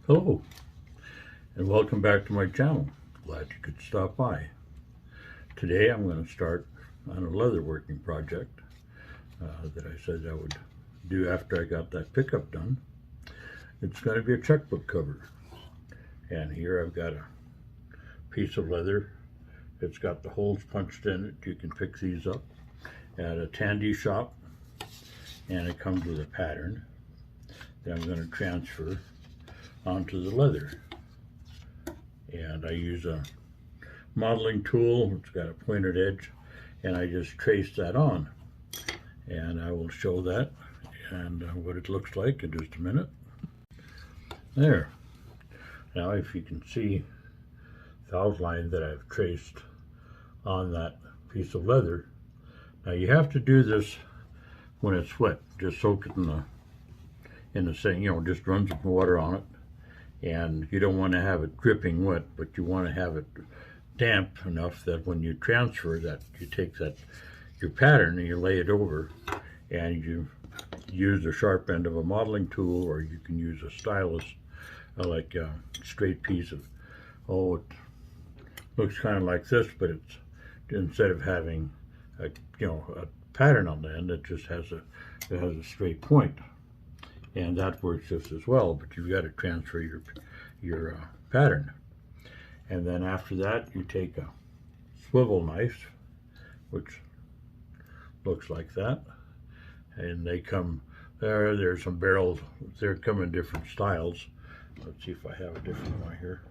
Hello, and welcome back to my channel. Glad you could stop by. Today I'm going to start on a leather working project that I said I would do after I got that pickup done. It's going to be a checkbook cover. And here I've got a piece of leather. It's got the holes punched in it. You can pick these up at a tandy shop. And it comes with a pattern that I'm going to transfer onto the leather. And I use a modeling tool. It's got a pointed edge, and I just trace that on. And I will show that and what it looks like in just a minute. There. Now if you can see the outline that I've traced on that piece of leather. Now you have to do this when it's wet. Just soak it in the sink, just run some water on it. And you don't want to have it dripping wet, but you want to have it damp enough that when you transfer that, you take your pattern and you lay it over, and you use the sharp end of a modeling tool, or you can use a stylus, like a straight piece of, it looks kind of like this, but it's, instead of having a pattern on the end, it just has a straight point. And that works just as well, but you've got to transfer your pattern. And then after that, you take a swivel knife, which looks like that. And they come, there's some barrels, they come in different styles. Let's see if I have a different one here.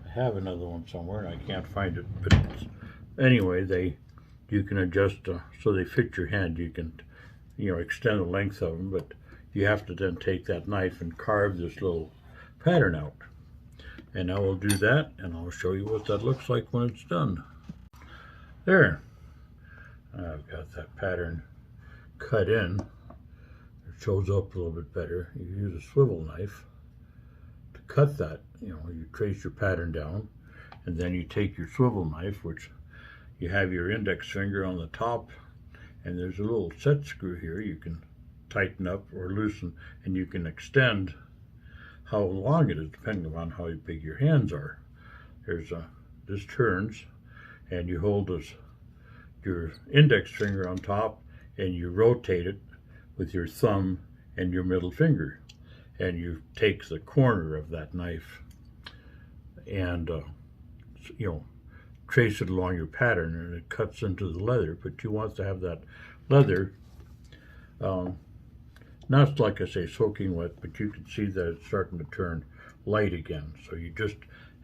I have another one somewhere, and I can't find it. But anyway, you can adjust so they fit your hand. You can extend the length of them, but you have to then take that knife and carve this little pattern out. And I will do that, and I'll show you what that looks like when it's done. There. I've got that pattern cut in. It shows up a little bit better. You use a swivel knife to cut that. You trace your pattern down, and then you take your swivel knife, which you have your index finger on the top, and there's a little set screw here you can tighten up or loosen, and you can extend how long it is depending upon how big your hands are. This turns, and you hold your index finger on top, and you rotate it with your thumb and your middle finger, and you take the corner of that knife and trace it along your pattern, and it cuts into the leather. But you want to have that leather not, like I say, soaking wet, but you can see that it's starting to turn light again. So you just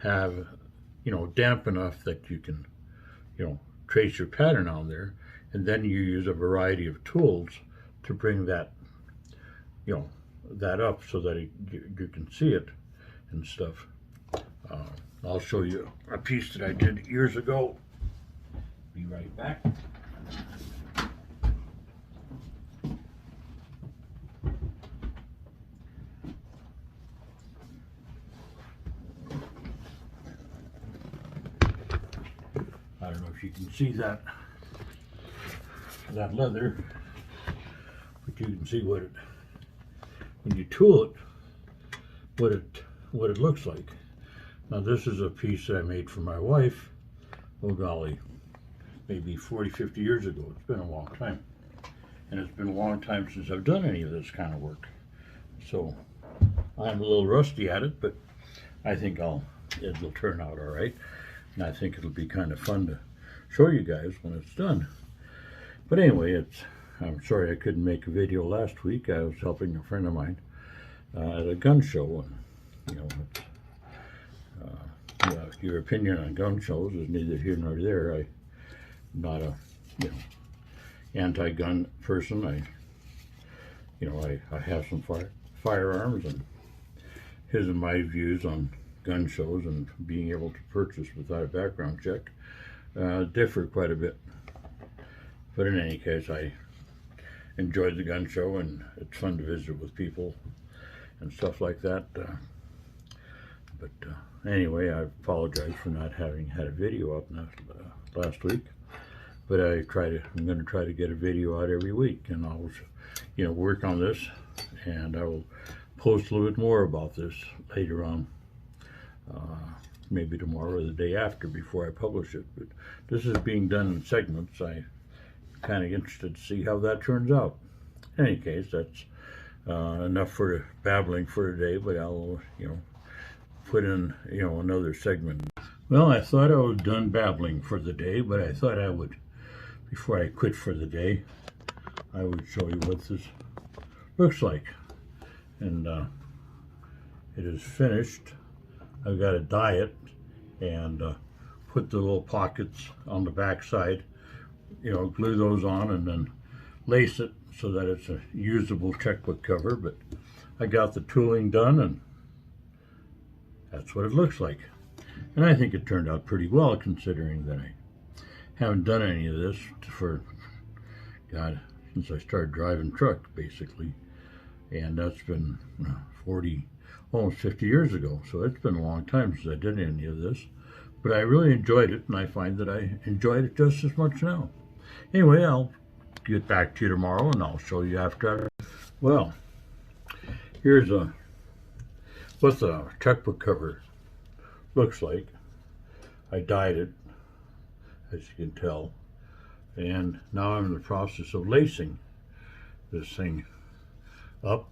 have damp enough that you can trace your pattern on there, and then you use a variety of tools to bring that that up so that you can see it and stuff. I'll show you a piece that I did years ago. Be right back. I don't know if you can see that leather, but you can see when you tool it, what it looks like. Now this is a piece that I made for my wife, oh golly, maybe 40-50 years ago. It's been a long time. And it's been a long time since I've done any of this kind of work. So I'm a little rusty at it, but I think it'll turn out all right. And I think it'll be kind of fun to show you guys when it's done. But anyway, I'm sorry I couldn't make a video last week. I was helping a friend of mine at a gun show, and your opinion on gun shows is neither here nor there. I'm not a anti-gun person. I have some firearms, and his and my views on gun shows and being able to purchase without a background check differ quite a bit. But in any case, I enjoyed the gun show, and it's fun to visit with people and stuff like that. But anyway, I apologize for not having had a video up last week. But I'm going to try to get a video out every week, and I'll, work on this, and I will post a little bit more about this later on, maybe tomorrow or the day after before I publish it. But this is being done in segments. I'm kind of interested to see how that turns out. In any case, that's enough for babbling for today, but I'll, put in, another segment. Well, I thought I was done babbling for the day, but I thought I would, before I quit for the day, I would show you what this looks like. And it is finished. I've got to dye it and put the little pockets on the back side, glue those on and then lace it so that it's a usable checkbook cover. But I got the tooling done and that's what it looks like. And I think it turned out pretty well, considering that I haven't done any of this for, God, since I started driving truck, basically. And that's been 40, almost 50 years ago. So it's been a long time since I did any of this. But I really enjoyed it, and I find that I enjoyed it just as much now. Anyway, I'll get back to you tomorrow, and I'll show you after. Well, here's what the checkbook cover looks like. I dyed it, as you can tell, and now I'm in the process of lacing this thing up.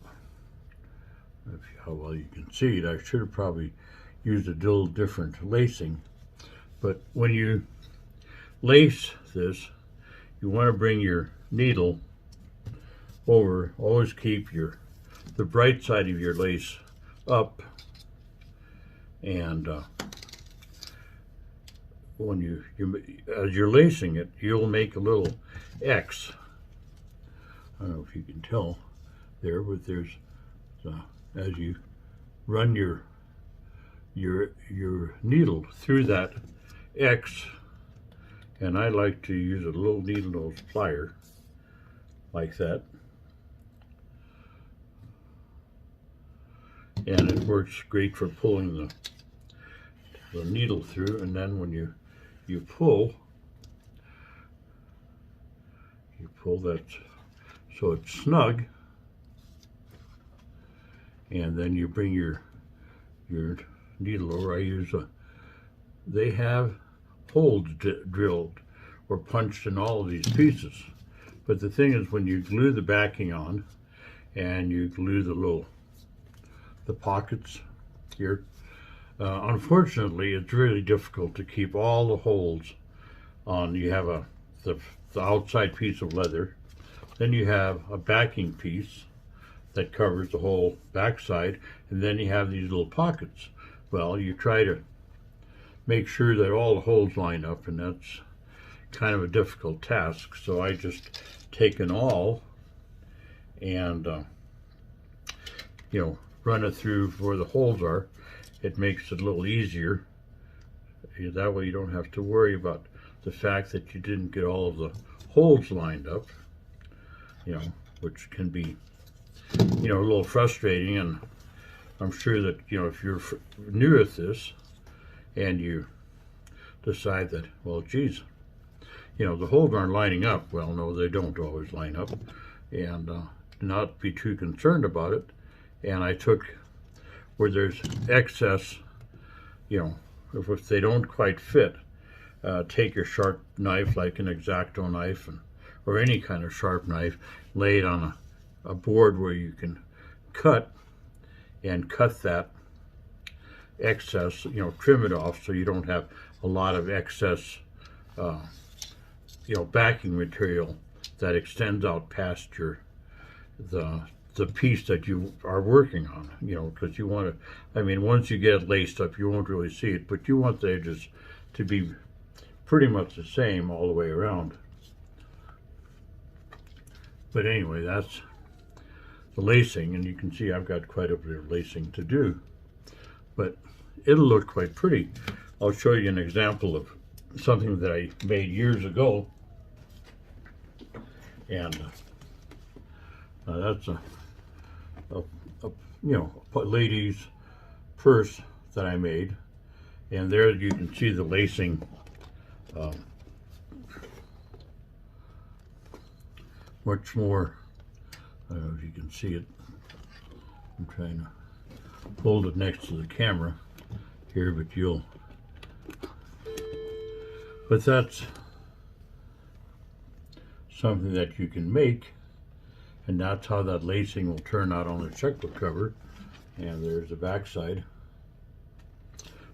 How well you can see it, I should have probably used a little different lacing, but when you lace this, you want to bring your needle over. Always keep the bright side of your lace up, and when as you're lacing it, you'll make a little X. I don't know if you can tell there, but there's as you run your needle through that X, and I like to use a little needle nose plier like that, and it works great for pulling the needle through. And then when you pull that so it's snug, and then you bring your needle over. They have holes drilled or punched in all of these pieces, but the thing is, when you glue the backing on and you glue the pockets here, unfortunately it's really difficult to keep all the holes on. You have the outside piece of leather, then you have a backing piece that covers the whole backside, and then you have these little pockets. Well, you try to make sure that all the holes line up, and that's kind of a difficult task. So I just take an awl and run it through where the holes are. It makes it a little easier. That way you don't have to worry about the fact that you didn't get all of the holes lined up, which can be a little frustrating. And I'm sure that if you're new at this and you decide that, well, geez, the holes aren't lining up. Well, no, they don't always line up, and not be too concerned about it. And I took where there's excess, if they don't quite fit, take your sharp knife, like an X-Acto knife, or any kind of sharp knife, lay it on a board where you can cut that excess, trim it off so you don't have a lot of excess, backing material that extends out past the piece that you are working on, because you want to, once you get it laced up, you won't really see it, but you want the edges to be pretty much the same all the way around. But anyway, that's the lacing, and you can see I've got quite a bit of lacing to do, but it'll look quite pretty. I'll show you an example of something that I made years ago, and that's a lady's purse that I made, and there you can see the lacing much more. I don't know if you can see it I'm trying to hold it next to the camera here, but that's something that you can make, and that's how that lacing will turn out on the checkbook cover. And there's the back side.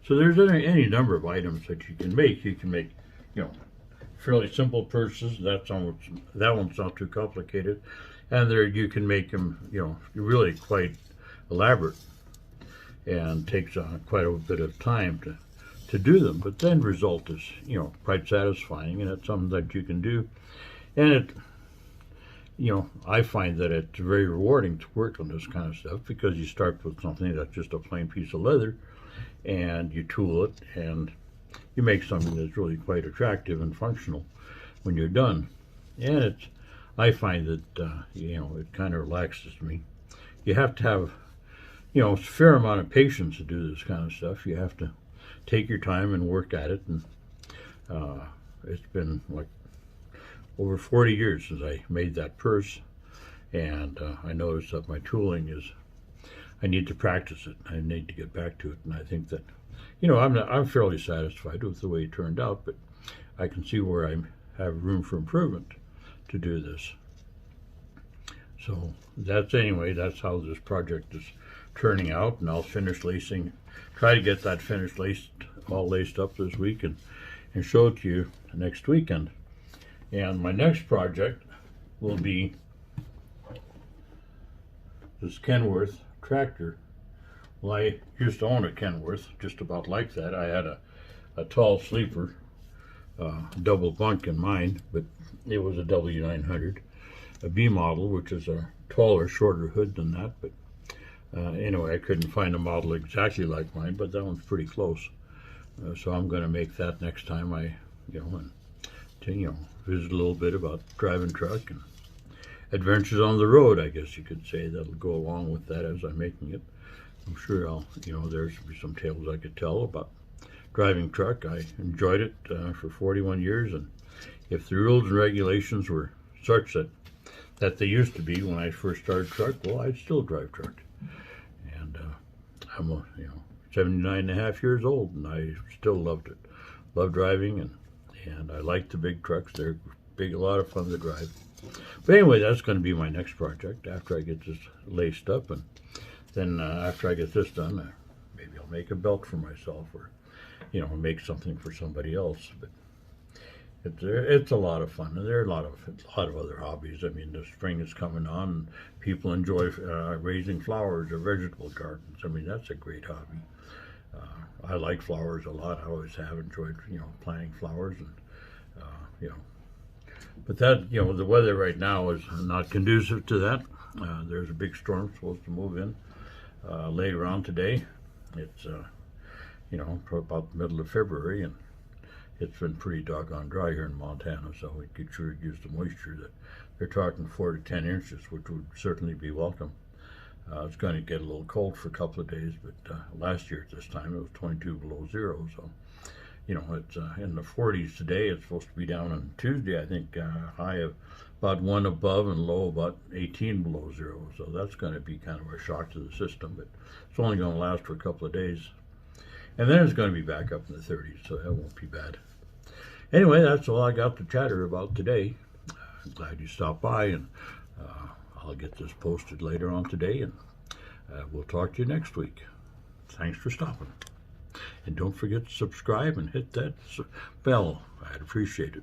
So there's any number of items that you can make. You can make, fairly simple purses. That one's not too complicated. And there you can make them, really quite elaborate, and takes quite a bit of time to do them. But the end result is, quite satisfying, and it's something that you can do. And I find that it's very rewarding to work on this kind of stuff, because you start with something that's just a plain piece of leather, and you tool it, and you make something that's really quite attractive and functional when you're done. And I find that, it kind of relaxes me. You have to have, a fair amount of patience to do this kind of stuff. You have to take your time and work at it. And it's been like over 40 years since I made that purse. And I noticed that my tooling I need to practice it. I need to get back to it. And I think that, I'm fairly satisfied with the way it turned out, but I can see where I have room for improvement to do this. So that's how this project is turning out, and I'll finish lacing, try to get that finished all laced up this week, and show it to you next weekend. And my next project will be this Kenworth tractor. Well, I used to own a Kenworth, just about like that. I had a tall sleeper, double bunk in mine, but it was a W900, a B model, which is a taller, shorter hood than that. But anyway, I couldn't find a model exactly like mine, but that one's pretty close. So I'm going to make that next time I, visit a little bit about driving truck and adventures on the road, I guess you could say. That'll go along with that as I'm making it. I'm sure there's be some tales I could tell about driving truck. I enjoyed it for 41 years, and if the rules and regulations were such that they used to be when I first started truck, well, I'd still drive truck. And I'm 79 and a half years old, and I still loved it. Love driving, and I like the big trucks. They're a lot of fun to drive. But anyway, that's going to be my next project after I get this laced up, and then after I get this done, maybe I'll make a belt for myself, or make something for somebody else. But it's a lot of fun, and there are a lot of other hobbies. I mean, the spring is coming on, and people enjoy raising flowers or vegetable gardens. I mean, that's a great hobby. I like flowers a lot. I always have enjoyed planting flowers, and but that the weather right now is not conducive to that. There's a big storm supposed to move in later on today. It's about the middle of February, and it's been pretty doggone dry here in Montana, so we could sure use the moisture. That they're talking 4 to 10 inches, which would certainly be welcome. It's going to get a little cold for a couple of days, but last year at this time it was 22 below zero, so it's in the 40s today. It's supposed to be down on Tuesday, I think, high of about 1 above and low about 18 below zero, so that's going to be kind of a shock to the system, but it's only going to last for a couple of days. And then it's going to be back up in the 30s, so that won't be bad. Anyway, that's all I got to chatter about today. I'm glad you stopped by, and I'll get this posted later on today, and we'll talk to you next week. Thanks for stopping. And don't forget to subscribe and hit that bell. I'd appreciate it.